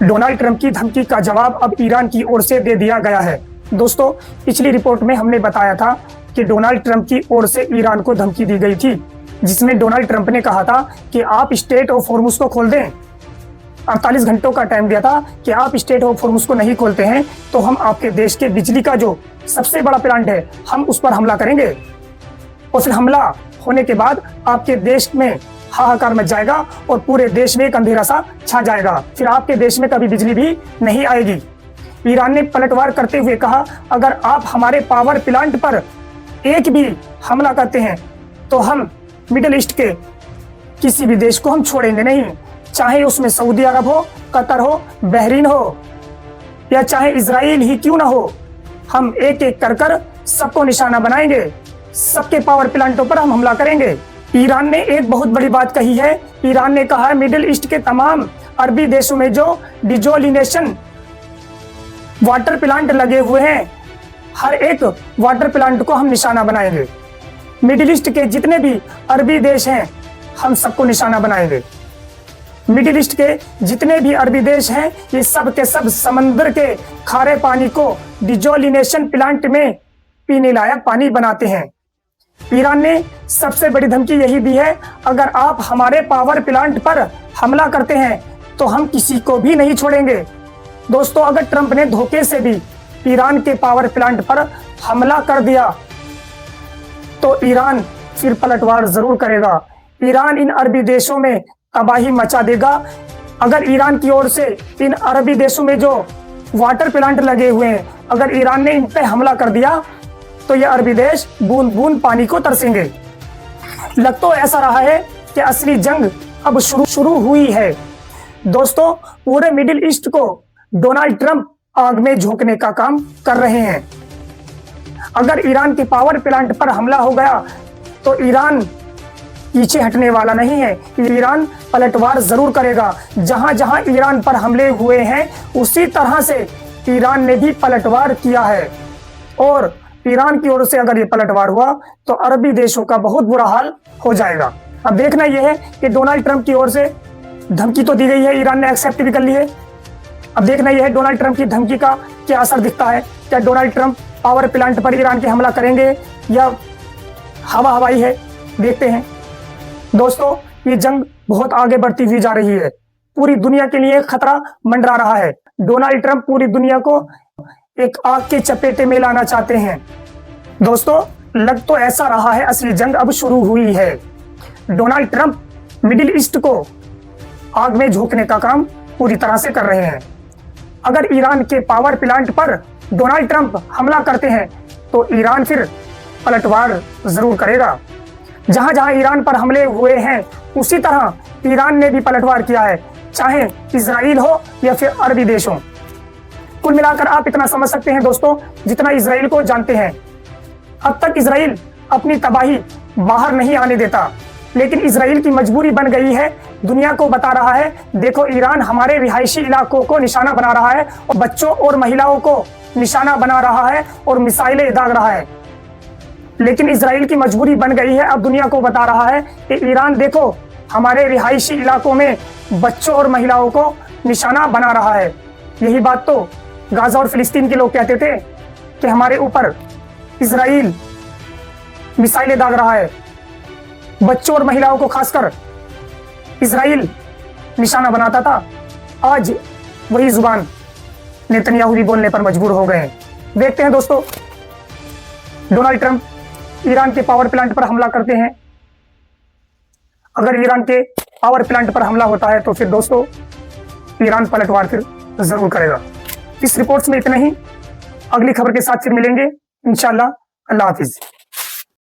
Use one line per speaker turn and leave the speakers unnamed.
Donald Trump की धमकी का जवाब अब ईरान की ओर से दे दिया गया है। दोस्तों, पिछली रिपोर्ट में हमने बताया था कि डोनाल्ड ट्रंप की ओर से ईरान को धमकी दी गई थी, जिसमें डोनाल्ड ट्रंप ने कहा था कि आप स्ट्रेट ऑफ हॉर्मुज को खोल दें। 48 घंटों का टाइम दिया था कि आप स्ट्रेट ऑफ हॉर्मुज को नहीं खोलते हैं तो हम आपके देश के बिजली का जो सबसे बड़ा प्लांट है हम उस पर हमला करेंगे, और फिर हमला होने के बाद आपके देश में हाहाकार मच जाएगा और पूरे देश में एक अंधेरा सा छा जाएगा। फिर आपके देश में कभी बिजली भी नहीं आएगी। ईरान ने पलटवार करते हुए कहा, अगर आप हमारे पावर प्लांट पर एक भी हमला करते हैं तो हम मिडिल ईस्ट के किसी भी देश को हम छोड़ेंगे नहीं, चाहे उसमें सऊदी अरब हो, कतर हो, बहरीन हो या चाहे इजराइल ही क्यों ना हो। हम एक एक कर कर सबको निशाना बनाएंगे, सबके पावर प्लांटों पर हम हमला करेंगे। ईरान ने एक बहुत बड़ी बात कही है। ईरान ने कहा है मिडिल ईस्ट के तमाम अरबी देशों में जो डिजोलिनेशन वाटर प्लांट लगे हुए हैं, हर एक वाटर प्लांट को हम निशाना बनाएंगे। मिडिल ईस्ट के जितने भी अरबी देश हैं हम सबको निशाना बनाएंगे। मिडिल ईस्ट के जितने भी अरबी देश हैं ये सब के सब समंदर के खारे पानी को डिजोलिनेशन प्लांट में पीने लायक पानी बनाते हैं। ईरान ने सबसे बड़ी धमकी यही दी है, अगर आप हमारे पावर प्लांट पर हमला करते हैं तो हम किसी को भी नहीं छोड़ेंगे। दोस्तों, अगर ट्रंप ने धोखे से भी ईरान के पावर प्लांट पर हमला कर दिया तो ईरान फिर पलटवार जरूर करेगा। ईरान इन अरबी देशों में तबाही मचा देगा। अगर ईरान की ओर से इन अरबी देशों में जो वाटर प्लांट लगे हुए हैं, अगर ईरान ने इन पे हमला कर दिया तो ये अरबी देश बूंद बूंद पानी को तरसेंगे। लग तो ऐसा रहा है कि असली जंग अब शुरू हुई है। दोस्तों, पूरे मिडिल ईस्ट को डोनाल्ड ट्रंप आग में झोंकने का काम कर रहे हैं। अगर ईरान के पावर प्लांट पर हमला हो गया तो ईरान पीछे हटने वाला नहीं है। ईरान पलटवार जरूर करेगा। जहां जहां ईरान पर हमले हुए हैं उसी तरह से ईरान ने भी पलटवार किया है, और ईरान की ओर से अगर ये पलटवार हुआ तो अरबी देशों का बहुत बुरा हाल हो जाएगा। अब देखना यह है कि डोनाल्ड ट्रंप की ओर से धमकी तो दी गई है, ईरान ने एक्सेप्ट भी कर ली है। अब देखना यह है डोनाल्ड ट्रंप की धमकी का क्या असर दिखता है। क्या डोनाल्ड ट्रंप पावर प्लांट पर ईरान के हमला करेंगे या हवा हवाई है, देखते हैं। दोस्तों, ये जंग बहुत आगे बढ़ती हुई जा रही है। पूरी दुनिया के लिए खतरा मंडरा रहा है। डोनाल्ड ट्रंप पूरी दुनिया को एक आग के चपेटे में लाना चाहते हैं। दोस्तों, लग तो ऐसा रहा है असली जंग अब शुरू हुई है। डोनाल्ड ट्रंप मिडिल ईस्ट को आग में झोंकने का काम पूरी तरह से कर रहे हैं। अगर ईरान के पावर प्लांट पर डोनाल्ड ट्रंप हमला करते हैं तो ईरान फिर पलटवार जरूर करेगा। जहां जहां ईरान पर हमले हुए हैं उसी तरह ईरान ने भी पलटवार किया है, चाहे इजराइल हो या फिर अरबी देश हो। कुल मिलाकर आप इतना समझ सकते हैं दोस्तों, जितना इजराइल को जानते हैं। अब तक इजराइल अपनी तबाही बाहर नहीं आने देता, लेकिन इजराइल की मजबूरी बन गई है। दुनिया को बता रहा है, देखो ईरान हमारे रिहायशी इलाकों को निशाना बना रहा है और बच्चों और महिलाओं को निशाना बना रहा है और मिसाइलें दाग रहा है। लेकिन इजराइल की मजबूरी बन गई है, अब दुनिया को बता रहा है कि ईरान देखो हमारे रिहायशी इलाकों में बच्चों और महिलाओं को निशाना बना रहा है। यही बात तो गाजा और फिलिस्तीन के लोग कहते थे कि हमारे ऊपर इजराइल मिसाइलें दाग रहा है, बच्चों और महिलाओं को खासकर इजराइल निशाना बनाता था। आज वही जुबान नेतन्याहू भी बोलने पर मजबूर हो गए हैं। देखते हैं दोस्तों, डोनाल्ड ट्रंप ईरान के पावर प्लांट पर हमला करते हैं। अगर ईरान के पावर प्लांट पर हमला होता है तो फिर दोस्तों ईरान पलटवार फिर जरूर करेगा। इस रिपोर्ट्स में इतना ही। अगली खबर के साथ फिर मिलेंगे इंशाल्लाह। अल्लाह हाफिज।